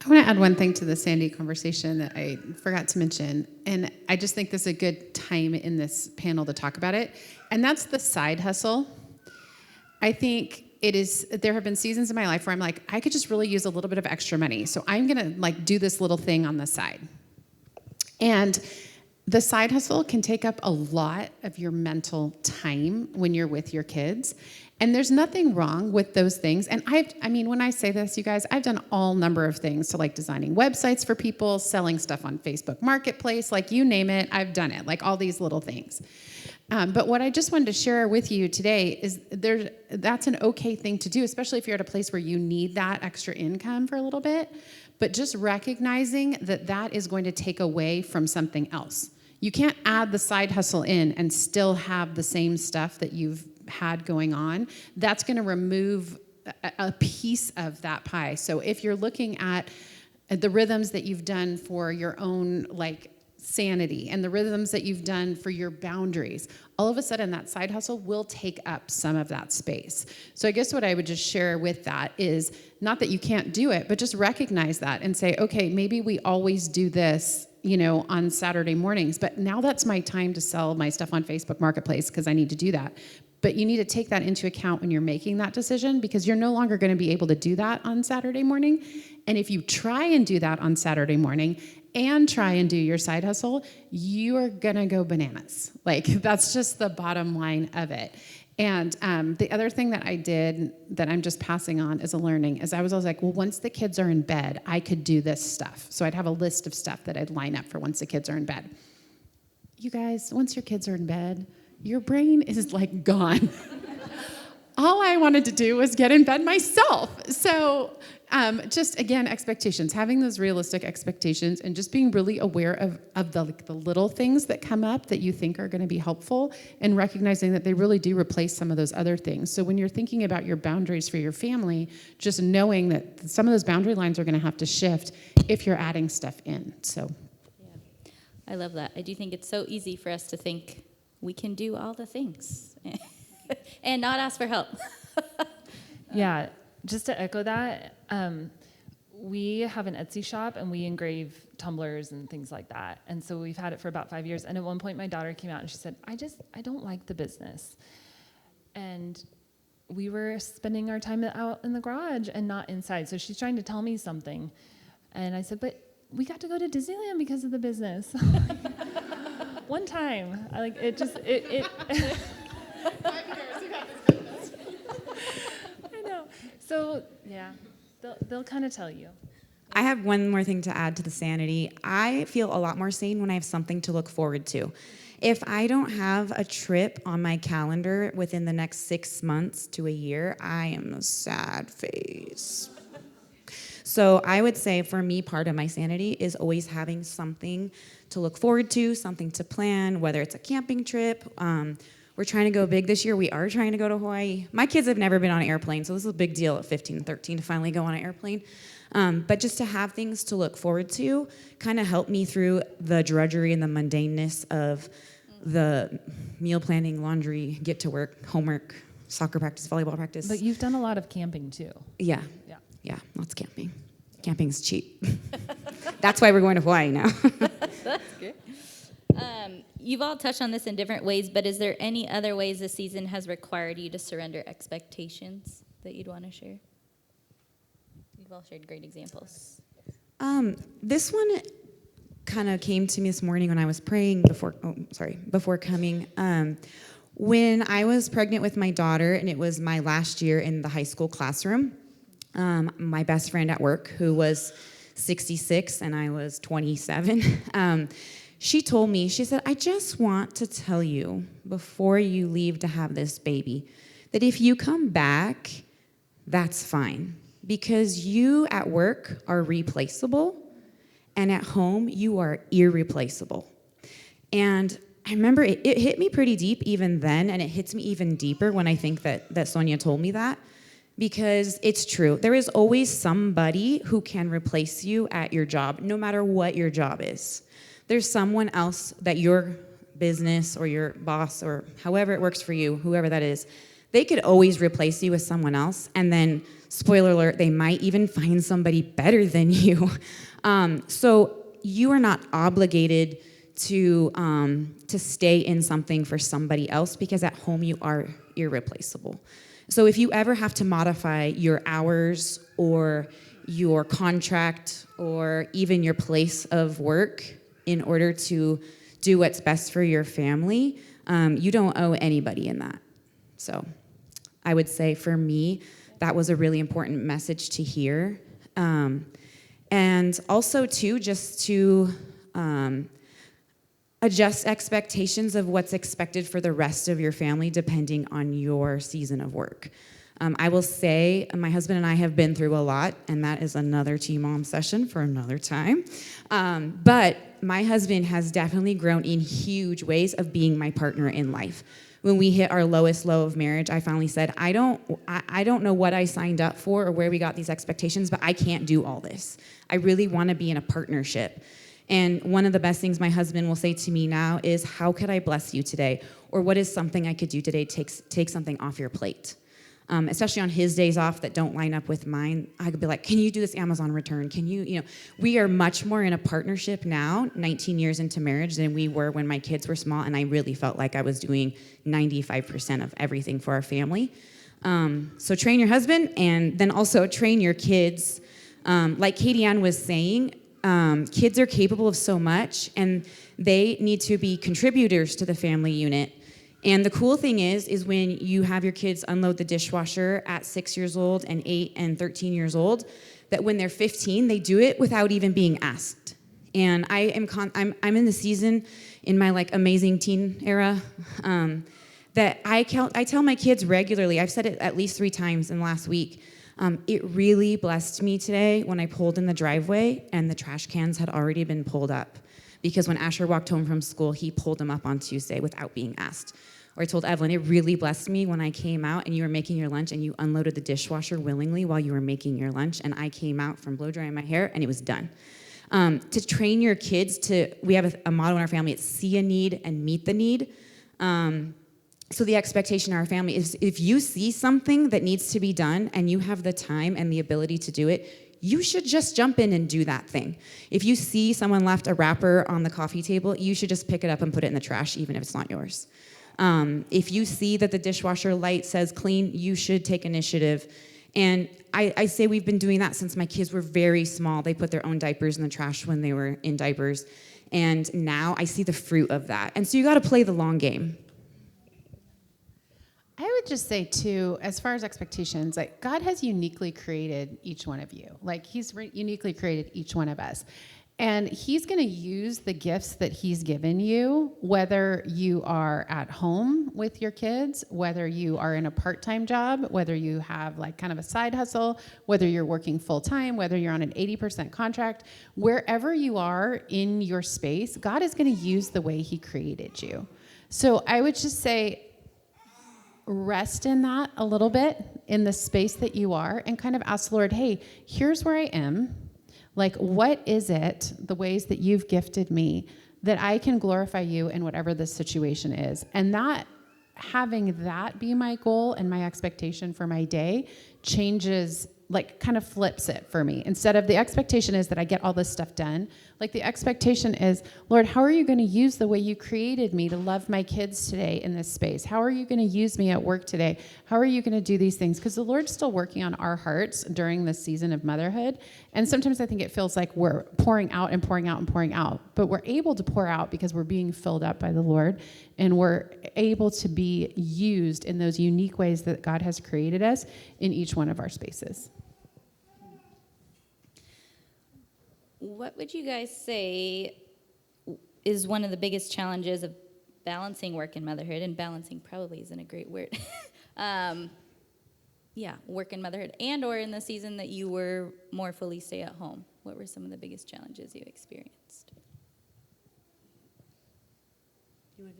I want to add one thing to the Sandy conversation that I forgot to mention, and I just think this is a good time in this panel to talk about it, and that's the side hustle. I think there have been seasons in my life where I'm like, I could just really use a little bit of extra money, so I'm going to like do this little thing on the side. And the side hustle can take up a lot of your mental time when you're with your kids. And there's nothing wrong with those things. And I mean, when I say this, you guys, I've done all number of things. So like designing websites for people, selling stuff on Facebook Marketplace, like you name it, I've done it, like all these little things. But what I just wanted to share with you today is that's an okay thing to do, especially if you're at a place where you need that extra income for a little bit. But just recognizing that that is going to take away from something else. You can't add the side hustle in and still have the same stuff that you've had going on. That's going to remove a piece of that pie. So if you're looking at the rhythms that you've done for your own like sanity and the rhythms that you've done for your boundaries, all of a sudden that side hustle will take up some of that space. So I guess what I would just share with that is not that you can't do it, but just recognize that and say, okay, maybe we always do this, on Saturday mornings, but now that's my time to sell my stuff on Facebook Marketplace because I need to do that. But you need to take that into account when you're making that decision because you're no longer going to be able to do that on Saturday morning. And if you try and do that on Saturday morning and try and do your side hustle, you are going to go bananas. Like that's just the bottom line of it. And the other thing that I did that I'm just passing on as a learning is I was always like, well, once the kids are in bed, I could do this stuff. So I'd have a list of stuff that I'd line up for once the kids are in bed. You guys, once your kids are in bed, your brain is like gone. All I wanted to do was get in bed myself. So just, again, expectations, having those realistic expectations and just being really aware of the little things that come up that you think are going to be helpful and recognizing that they really do replace some of those other things. So when you're thinking about your boundaries for your family, just knowing that some of those boundary lines are going to have to shift if you're adding stuff in. So, yeah. I love that. I do think it's so easy for us to think we can do all the things and not ask for help. Yeah, just to echo that, we have an Etsy shop and we engrave tumblers and things like that. And so we've had it for about 5 years. And at one point my daughter came out and she said, I don't like the business. And we were spending our time out in the garage and not inside. So she's trying to tell me something. And I said, but we got to go to Disneyland because of the business. One time. I 5 years, you got this. I know. So, yeah, they'll kind of tell you. I have one more thing to add to the sanity. I feel a lot more sane when I have something to look forward to. If I don't have a trip on my calendar within the next 6 months to a year, I am a sad face. So I would say for me, part of my sanity is always having something to look forward to, something to plan, whether it's a camping trip. We're trying to go big this year. We are trying to go to Hawaii. My kids have never been on an airplane, so this is a big deal at 15 and 13 to finally go on an airplane. But just to have things to look forward to kind of helped me through the drudgery and the mundaneness of the meal planning, laundry, get to work, homework, soccer practice, volleyball practice. But you've done a lot of camping too. Yeah. Yeah. Yeah, lots of camping. Camping's cheap. That's why we're going to Hawaii now. That's good. You've all touched on this in different ways, but is there any other ways this season has required you to surrender expectations that you'd want to share? You've all shared great examples. This one kind of came to me this morning when I was praying before coming. When I was pregnant with my daughter, and it was my last year in the high school classroom, my best friend at work, who was 66 and I was 27, she told me, she said, I just want to tell you before you leave to have this baby that if you come back, that's fine. Because you at work are replaceable and at home you are irreplaceable. And I remember it hit me pretty deep even then, and it hits me even deeper when I think that Sonia told me that. Because it's true. There is always somebody who can replace you at your job, no matter what your job is. There's someone else that your business or your boss or however it works for you, whoever that is, They could always replace you with someone else, and then, spoiler alert, they might even find somebody better than you. So you are not obligated to stay in something for somebody else, because at home you are irreplaceable. So if you ever have to modify your hours or your contract or even your place of work in order to do what's best for your family, you don't owe anybody in that. So I would say for me, that was a really important message to hear. And also, too, just to adjust expectations of what's expected for the rest of your family depending on your season of work. I will say my husband and I have been through a lot, and that is another TMom session for another time. But my husband has definitely grown in huge ways of being my partner in life. When we hit our lowest low of marriage, I finally said, I don't know what I signed up for or where we got these expectations, but I can't do all this. I really want to be in a partnership. And one of the best things my husband will say to me now is, how could I bless you today? Or what is something I could do today to take something off your plate? Especially on his days off that don't line up with mine, I could be like, can you do this Amazon return? Can you, we are much more in a partnership now, 19 years into marriage, than we were when my kids were small, and I really felt like I was doing 95% of everything for our family. So train your husband, and then also train your kids. Like Katie Ann was saying, kids are capable of so much, and they need to be contributors to the family unit. And the cool thing is when you have your kids unload the dishwasher at 6 years old and 8 and 13 years old, that when they're 15, they do it without even being asked. And I'm in the season in my amazing teen era that I tell my kids regularly. I've said it at least 3 times in the last week. It really blessed me today when I pulled in the driveway and the trash cans had already been pulled up. Because when Asher walked home from school, he pulled them up on Tuesday without being asked. Or I told Evelyn, it really blessed me when I came out and you were making your lunch and you unloaded the dishwasher willingly while you were making your lunch, and I came out from blow drying my hair and it was done. To train your kids we have a motto in our family, it's see a need and meet the need. So the expectation in our family is if you see something that needs to be done and you have the time and the ability to do it, you should just jump in and do that thing. If you see someone left a wrapper on the coffee table, you should just pick it up and put it in the trash, even if it's not yours. If you see that the dishwasher light says clean, you should take initiative. And I say we've been doing that since my kids were very small. They put their own diapers in the trash when they were in diapers. And now I see the fruit of that. And so you got to play the long game. I would just say, too, as far as expectations, God has uniquely created each one of you. He's uniquely created each one of us. And he's going to use the gifts that he's given you, whether you are at home with your kids, whether you are in a part-time job, whether you have kind of a side hustle, whether you're working full-time, whether you're on an 80% contract, wherever you are in your space, God is going to use the way he created you. So I would just say, rest in that a little bit in the space that you are and kind of ask the Lord, hey, here's where I am. What is it, the ways that you've gifted me, that I can glorify you in whatever this situation is? And that, having that be my goal and my expectation for my day changes, kind of flips it for me. Instead of the expectation is that I get all this stuff done, the expectation is, Lord, how are you going to use the way you created me to love my kids today in this space? How are you going to use me at work today? How are you going to do these things? Because the Lord's still working on our hearts during this season of motherhood. And sometimes I think it feels like we're pouring out and pouring out and pouring out. But we're able to pour out because we're being filled up by the Lord. And we're able to be used in those unique ways that God has created us in each one of our spaces. What would you guys say is one of the biggest challenges of balancing work and motherhood? And balancing probably isn't a great word. Work and motherhood, and or in the season that you were more fully stay at home. What were some of the biggest challenges you experienced? You want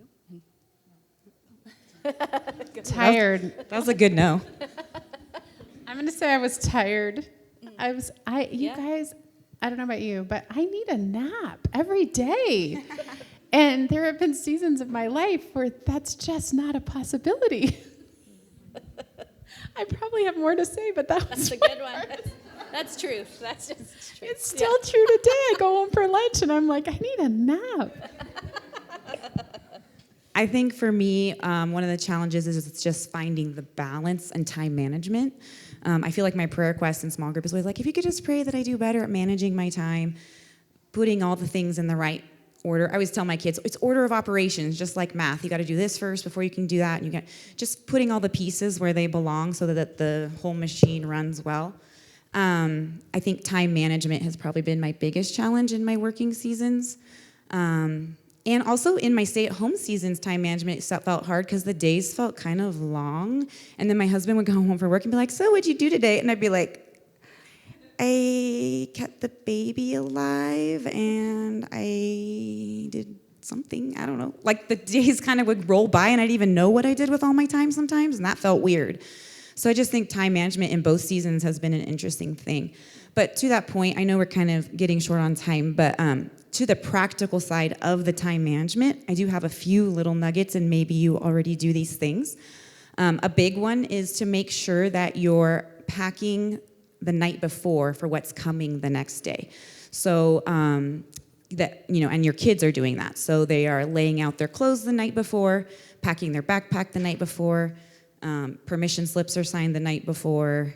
to go? Tired. That was a good no. I'm going to say I was tired. Guys, I don't know about you, but I need a nap every day. And there have been seasons of my life where that's just not a possibility. I probably have more to say, but that That's was a good one. That's truth. That's just truth. It's still true today. I go home for lunch and I'm like, I need a nap. I think for me, one of the challenges is it's just finding the balance and time management. I feel like my prayer request in small group is always like, if you could just pray that I do better at managing my time, putting all the things in the right order. I always tell my kids, it's order of operations, just like math. You got to do this first before you can do that. And you got just putting all the pieces where they belong so that the whole machine runs well. I think time management has probably been my biggest challenge in my working seasons. And also in my stay-at-home seasons, time management felt hard because the days felt kind of long. And then my husband would go home from work and be like, so what'd you do today? And I'd be like, I kept the baby alive and I did something, I don't know. Like the days kind of would roll by and I'd even know what I did with all my time sometimes, and that felt weird. So I just think time management in both seasons has been an interesting thing. But to that point, I know we're kind of getting short on time, but to the practical side of the time management, I do have a few little nuggets, and maybe you already do these things. A big one is to make sure that you're packing the night before for what's coming the next day. So that, and your kids are doing that. So they are laying out their clothes the night before, packing their backpack the night before, permission slips are signed the night before,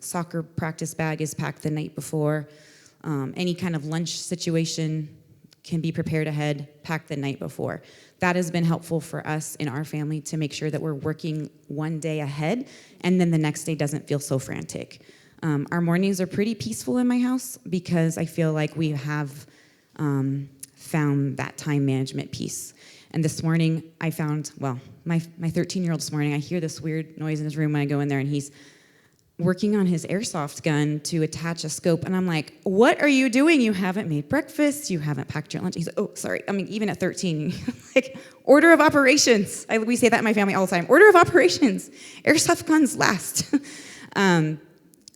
soccer practice bag is packed the night before, any kind of lunch situation can be prepared ahead, packed the night before. That has been helpful for us in our family to make sure that we're working one day ahead and then the next day doesn't feel so frantic. Our mornings are pretty peaceful in my house because I feel like we have found that time management piece. And this morning I found, my 13-year-old this morning, I hear this weird noise in his room when I go in there and he's working on his airsoft gun to attach a scope. And I'm like, what are you doing? You haven't made breakfast. You haven't packed your lunch. He's like, oh, sorry. I mean, even at 13, like, order of operations. We say that in my family all the time. Order of operations. Airsoft guns last.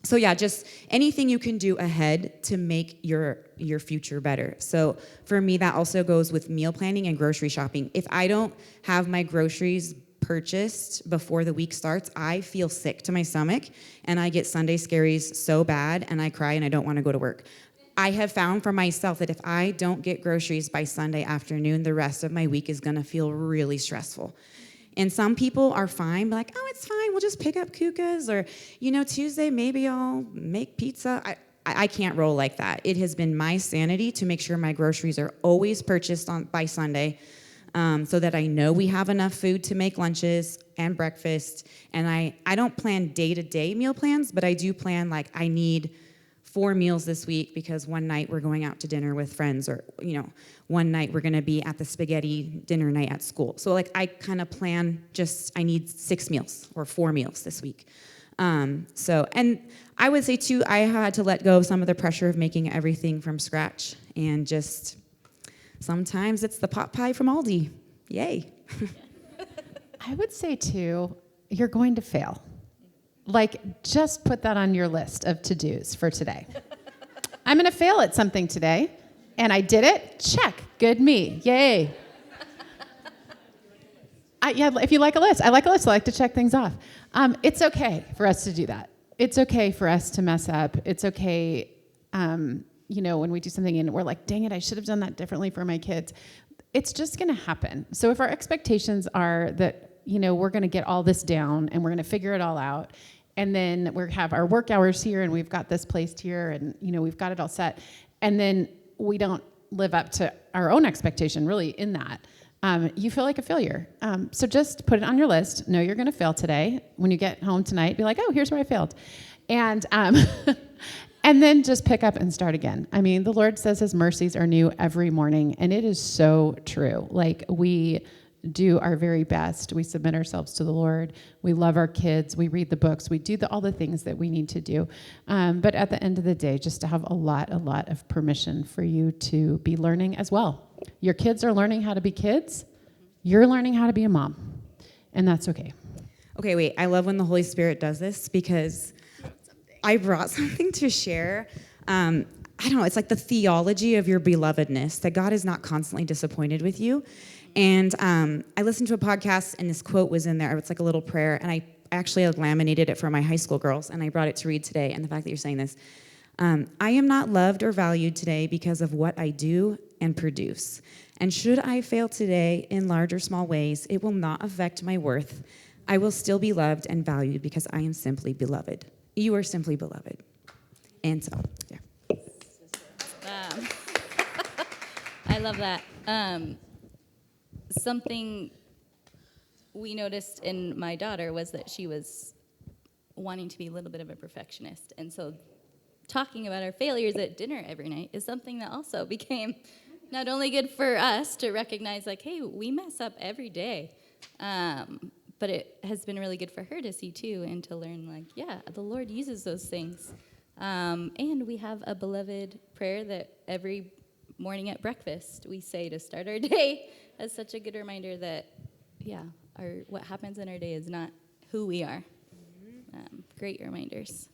So yeah, just anything you can do ahead to make your future better. So for me, that also goes with meal planning and grocery shopping. If I don't have my groceries purchased before the week starts, I feel sick to my stomach and I get Sunday scaries so bad and I cry and I don't want to go to work. I have found for myself that if I don't get groceries by Sunday afternoon, the rest of my week is going to feel really stressful. And some people are fine, like, oh, it's fine, we'll just pick up Kukas, or, Tuesday maybe I'll make pizza. I can't roll like that. It has been my sanity to make sure my groceries are always purchased by Sunday, so that I know we have enough food to make lunches and breakfast. And I don't plan day-to-day meal plans, but I do plan, like, I need 4 meals this week because one night we're going out to dinner with friends, or, one night we're going to be at the spaghetti dinner night at school. So, like, I kind of plan I need 6 meals or 4 meals this week. And I would say, too, I had to let go of some of the pressure of making everything from scratch, and just sometimes it's the pot pie from Aldi. Yay. I would say, too, you're going to fail. Like, just put that on your list of to-dos for today. I'm going to fail at something today, and I did it. Check. Good me. Yay. If you like a list. I like a list. I like to check things off. It's okay for us to do that. It's okay for us to mess up. It's okay, when we do something and we're like, dang it, I should have done that differently for my kids. It's just going to happen. So if our expectations are that, we're going to get all this down and we're going to figure it all out, and then we have our work hours here and we've got this placed here and, we've got it all set, and then we don't live up to our own expectation really in that, you feel like a failure. So just put it on your list. Know you're going to fail today. When you get home tonight, be like, oh, here's where I failed. And and then just pick up and start again. I mean, the Lord says his mercies are new every morning, and it is so true. Like, we do our very best. We submit ourselves to the Lord. We love our kids. We read the books. We do all the things that we need to do. But at the end of the day, just to have a lot of permission for you to be learning as well. Your kids are learning how to be kids. You're learning how to be a mom. And that's okay. Okay, wait. I love when the Holy Spirit does this because I brought something to share. I don't know. It's like the theology of your belovedness, that God is not constantly disappointed with you. And I listened to a podcast, and this quote was in there. It's like a little prayer, and I actually laminated it for my high school girls, and I brought it to read today. And the fact that you're saying this, I am not loved or valued today because of what I do and produce. And should I fail today in large or small ways, it will not affect my worth. I will still be loved and valued because I am simply beloved. You are simply beloved. And so, yeah. I love that. Something we noticed in my daughter was that she was wanting to be a little bit of a perfectionist. And so talking about our failures at dinner every night is something that also became not only good for us to recognize, like, hey, we mess up every day, but it has been really good for her to see, too, and to learn, like, yeah, the Lord uses those things. And we have a beloved prayer that every morning at breakfast we say to start our day as such a good reminder that, yeah, what happens in our day is not who we are. Great reminders.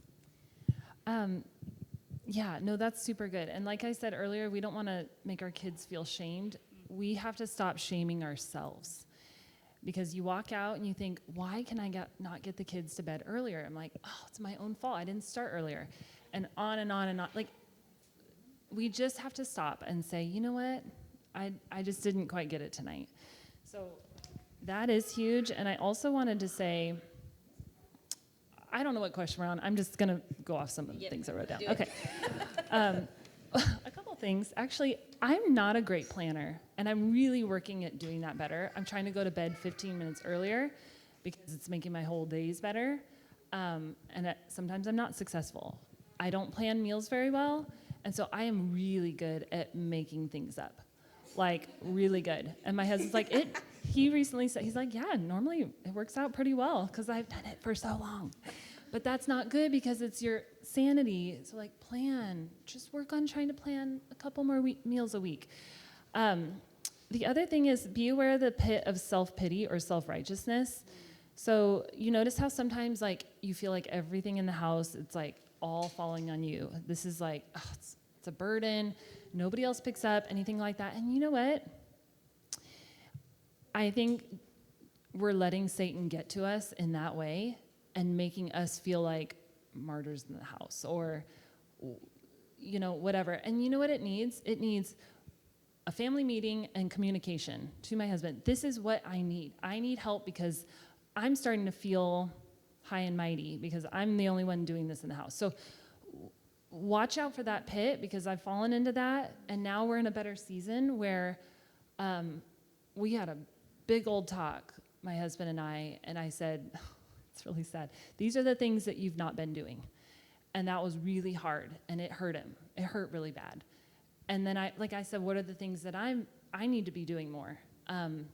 Yeah, no, that's super good. And like I said earlier, we don't want to make our kids feel shamed. We have to stop shaming ourselves. Because you walk out and you think, why can I not get the kids to bed earlier? I'm like, oh, it's my own fault. I didn't start earlier. And on and on and on. Like, we just have to stop and say, you know what? I just didn't quite get it tonight. So that is huge. And I also wanted to say, I don't know what question we're on. I'm just going to go off some of the things I wrote down. Okay. A couple things. Actually, I'm not a great planner, and I'm really working at doing that better. I'm trying to go to bed 15 minutes earlier because it's making my whole days better. Sometimes I'm not successful. I don't plan meals very well, and so I am really good at making things up. Like, really good. And my husband's like, he recently said, he's like, yeah, normally it works out pretty well because I've done it for so long. But that's not good because it's your sanity. So, like, plan. Just work on trying to plan a couple more meals a week. The other thing is be aware of the pit of self-pity or self-righteousness. So you notice how sometimes, like, you feel like everything in the house, it's, like, all falling on you. This is, like, it's a burden. Nobody else picks up, anything like that. And you know what? I think we're letting Satan get to us in that way and making us feel like martyrs in the house or, you know, whatever. And you know what it needs? It needs a family meeting and communication to my husband. This is what I need. I need help because I'm starting to feel high and mighty because I'm the only one doing this in the house. So watch out for that pit because I've fallen into that. And now we're in a better season where we had a big old talk, my husband and I said, it's really sad. These are the things that you've not been doing. And that was really hard, and it hurt him. It hurt really bad. And then I said, what are the things that I need to be doing more? And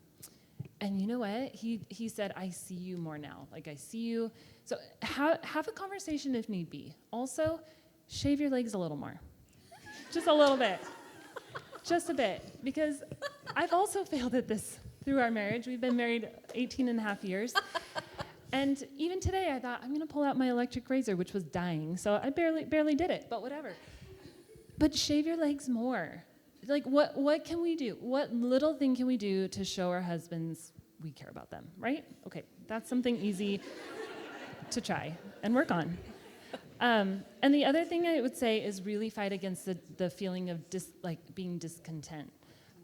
you know what? He said, I see you more now. Like, I see you. So have a conversation if need be. Also, shave your legs a little more. Just a little bit. Just a bit. Because I've also failed at this through our marriage. We've been married 18 and a half years. And even today, I thought, I'm going to pull out my electric razor, which was dying. So I barely did it, but whatever. But shave your legs more. Like, what can we do? What little thing can we do to show our husbands we care about them, right? Okay, that's something easy to try and work on. And the other thing I would say is really fight against the feeling of being discontent.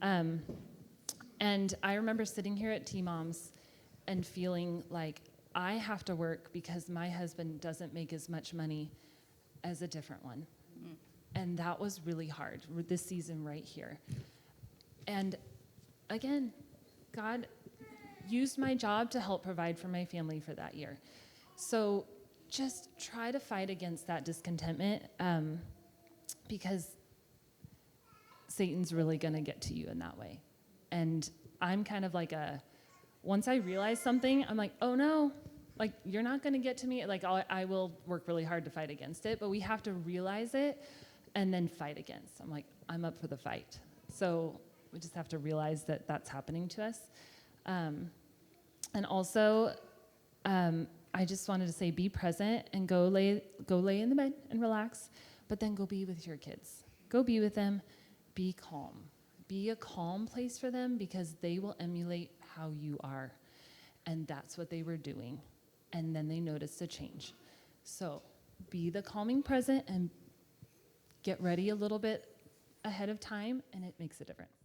And I remember sitting here at TMoMs and feeling like I have to work because my husband doesn't make as much money as a different one. Mm. And that was really hard this season right here. And again, God used my job to help provide for my family for that year. So just try to fight against that discontentment because Satan's really going to get to you in that way. And I'm kind of like once I realize something, I'm like, oh no, like, you're not going to get to me. Like, I will work really hard to fight against it, but we have to realize it and then fight against. I'm like, I'm up for the fight. So we just have to realize that that's happening to us. And also, I just wanted to say, be present and go lay in the bed and relax, but then go be with your kids. Go be with them. Be calm. be a calm place for them because they will emulate how you are. And that's what they were doing. And then they noticed a change. So be the calming present and get ready a little bit ahead of time, and it makes a difference.